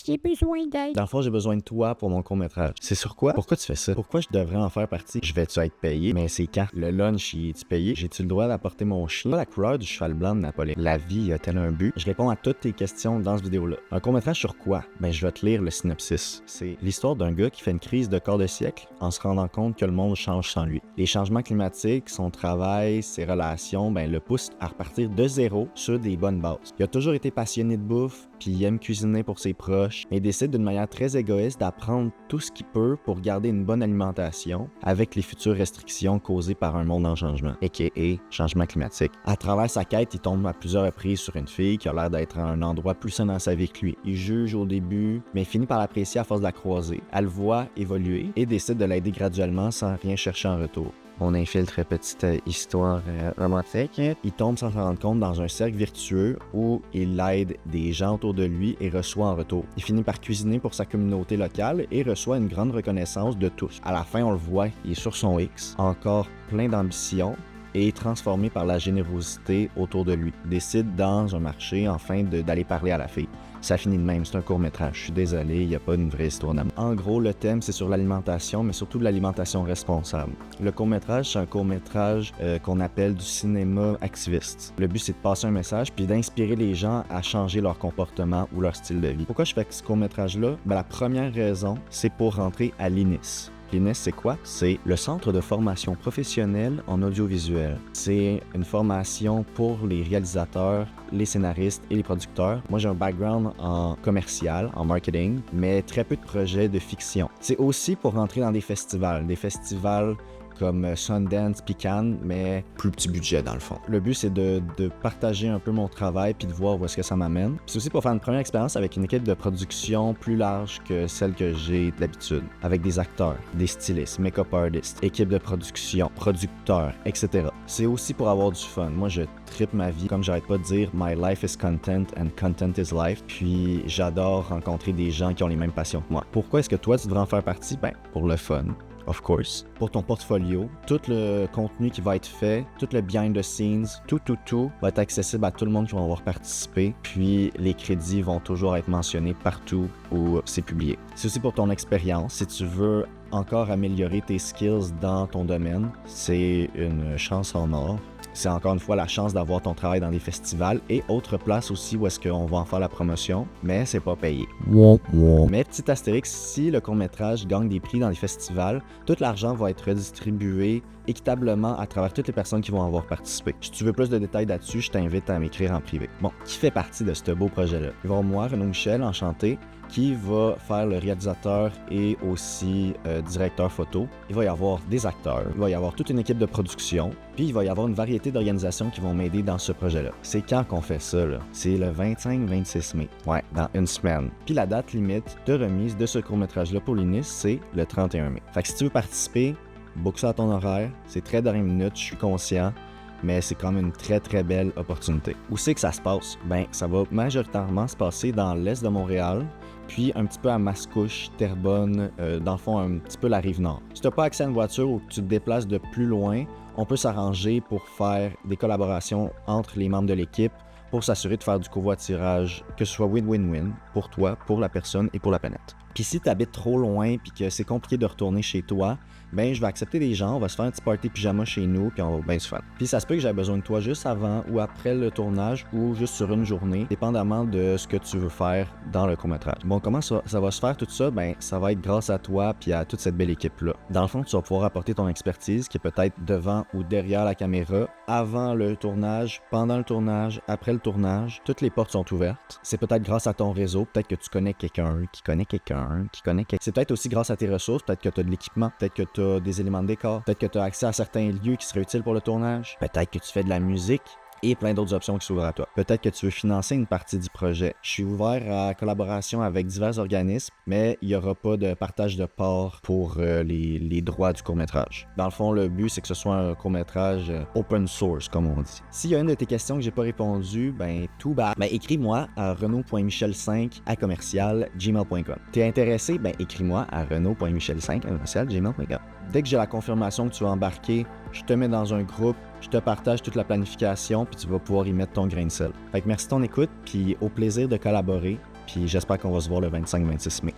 J'ai besoin d'aide. Dans le fond, j'ai besoin de toi pour mon court-métrage. C'est sur quoi? Pourquoi tu fais ça? Pourquoi je devrais en faire partie? Je vais-tu être payé? Mais c'est quand? Le lunch, il est-tu payé? J'ai-tu le droit d'apporter mon chien? La couleur du cheval blanc de Napoléon. La vie a-t-elle un but? Je réponds à toutes tes questions dans cette vidéo-là. Un court-métrage sur quoi? Ben, je vais te lire le synopsis. C'est l'histoire d'un gars qui fait une crise de quart de siècle en se rendant compte que le monde change sans lui. Les changements climatiques, son travail, ses relations, ben, le poussent à repartir de zéro sur des bonnes bases. Il a toujours été passionné de bouffe, puis il aime cuisiner pour ses proches, mais il décide d'une manière très égoïste d'apprendre tout ce qu'il peut pour garder une bonne alimentation avec les futures restrictions causées par un monde en changement, a.k.a. changement climatique. À travers sa quête, il tombe à plusieurs reprises sur une fille qui a l'air d'être à un endroit plus sain dans sa vie que lui. Il juge au début, mais finit par l'apprécier à force de la croiser. Elle le voit évoluer et décide de l'aider graduellement sans rien chercher en retour. On infiltre petite histoire romantique. Il tombe sans s'en rendre compte dans un cercle vertueux où il aide des gens autour de lui et reçoit en retour. Il finit par cuisiner pour sa communauté locale et reçoit une grande reconnaissance de tous. À la fin, on le voit, il est sur son X, encore plein d'ambition et transformé par la générosité autour de lui. Il décide dans un marché enfin d'aller parler à la fille. Ça finit de même, c'est un court-métrage. Je suis désolé, il n'y a pas une vraie histoire d'amour. En gros, le thème, c'est sur l'alimentation, mais surtout de l'alimentation responsable. Le court-métrage, c'est un court-métrage qu'on appelle du cinéma activiste. Le but, c'est de passer un message puis d'inspirer les gens à changer leur comportement ou leur style de vie. Pourquoi je fais ce court-métrage-là? Ben, la première raison, c'est pour rentrer à l'INIS. L'INIS, c'est quoi? C'est le Centre de formation professionnelle en audiovisuel. C'est une formation pour les réalisateurs, les scénaristes et les producteurs. Moi, j'ai un background en commercial, en marketing, mais très peu de projets de fiction. C'est aussi pour rentrer dans des festivals comme Sundance, puis Cannes, mais plus petit budget dans le fond. Le but, c'est de partager un peu mon travail puis de voir où est-ce que ça m'amène. C'est aussi pour faire une première expérience avec une équipe de production plus large que celle que j'ai d'habitude, avec des acteurs, des stylistes, make-up artists, équipe de production, producteurs, etc. C'est aussi pour avoir du fun. Moi, je trippe ma vie, comme j'arrête pas de dire, my life is content and content is life. Puis j'adore rencontrer des gens qui ont les mêmes passions que moi. Pourquoi est-ce que toi, tu devrais en faire partie? Ben, pour le fun. Of course. Pour ton portfolio, tout le contenu qui va être fait, tout le behind the scenes, tout va être accessible à tout le monde qui va avoir participé. Puis les crédits vont toujours être mentionnés partout où c'est publié. C'est aussi pour ton expérience. Si tu veux encore améliorer tes skills dans ton domaine, c'est une chance en or. C'est encore une fois la chance d'avoir ton travail dans des festivals et autres places aussi où est-ce qu'on va en faire la promotion, mais c'est pas payé. Mais petit astérix, si le court-métrage gagne des prix dans les festivals, tout l'argent va être redistribué équitablement à travers toutes les personnes qui vont avoir participé. Si tu veux plus de détails là-dessus, je t'invite à m'écrire en privé. Bon, qui fait partie de ce beau projet-là? Il va y avoir moi, Renaud Michel, enchanté, qui va faire le réalisateur et aussi directeur photo. Il va y avoir des acteurs, il va y avoir toute une équipe de production, puis il va y avoir une variété d'organisations qui vont m'aider dans ce projet-là. C'est quand qu'on fait ça, là? C'est le 25-26 mai. Ouais, dans une semaine. Puis la date limite de remise de ce court-métrage-là pour l'INIS, c'est le 31 mai. Fait que si tu veux participer, book ça à ton horaire. C'est très dernière minute, je suis conscient. Mais c'est quand même une très très belle opportunité. Où c'est que ça se passe? Ben, ça va majoritairement se passer dans l'est de Montréal, puis un petit peu à Mascouche, Terrebonne, dans le fond un petit peu la Rive-Nord. Si tu n'as pas accès à une voiture ou que tu te déplaces de plus loin, on peut s'arranger pour faire des collaborations entre les membres de l'équipe pour s'assurer de faire du covoiturage, que ce soit win-win-win pour toi, pour la personne et pour la planète. Puis si tu habites trop loin puis que c'est compliqué de retourner chez toi, ben je vais accepter des gens, on va se faire un petit party pyjama chez nous puis on va bien se faire. Puis ça se peut que j'ai besoin de toi juste avant ou après le tournage ou juste sur une journée, dépendamment de ce que tu veux faire dans le court-métrage. Bon, comment ça va se faire tout ça? Ben ça va être grâce à toi puis à toute cette belle équipe-là. Dans le fond, tu vas pouvoir apporter ton expertise qui est peut-être devant ou derrière la caméra, avant le tournage, pendant le tournage, après le tournage. Toutes les portes sont ouvertes. C'est peut-être grâce à ton réseau, peut-être que tu connais quelqu'un qui connaît quelqu'un qui connaît quelqu'un. C'est peut-être aussi grâce à tes ressources, peut-être que tu as de l'équipement, peut-être que tu as des éléments de décor, peut-être que tu as accès à certains lieux qui seraient utiles pour le tournage, peut-être que tu fais de la musique et plein d'autres options qui s'ouvrent à toi. Peut-être que tu veux financer une partie du projet. Je suis ouvert à collaboration avec divers organismes, mais il n'y aura pas de partage de parts pour les droits du court-métrage. Dans le fond, le but, c'est que ce soit un court-métrage open source, comme on dit. S'il y a une de tes questions que j'ai pas répondu, ben tout bas, ben écris-moi à renaud.michel5@gmail.com. T'es intéressé? Ben écris-moi à renaud.michel5@gmail.com. Dès que j'ai la confirmation que tu vas embarquer, je te mets dans un groupe, je te partage toute la planification, puis tu vas pouvoir y mettre ton grain de sel. Fait que merci de ton écoute, puis au plaisir de collaborer. Puis j'espère qu'on va se voir le 25-26 mai.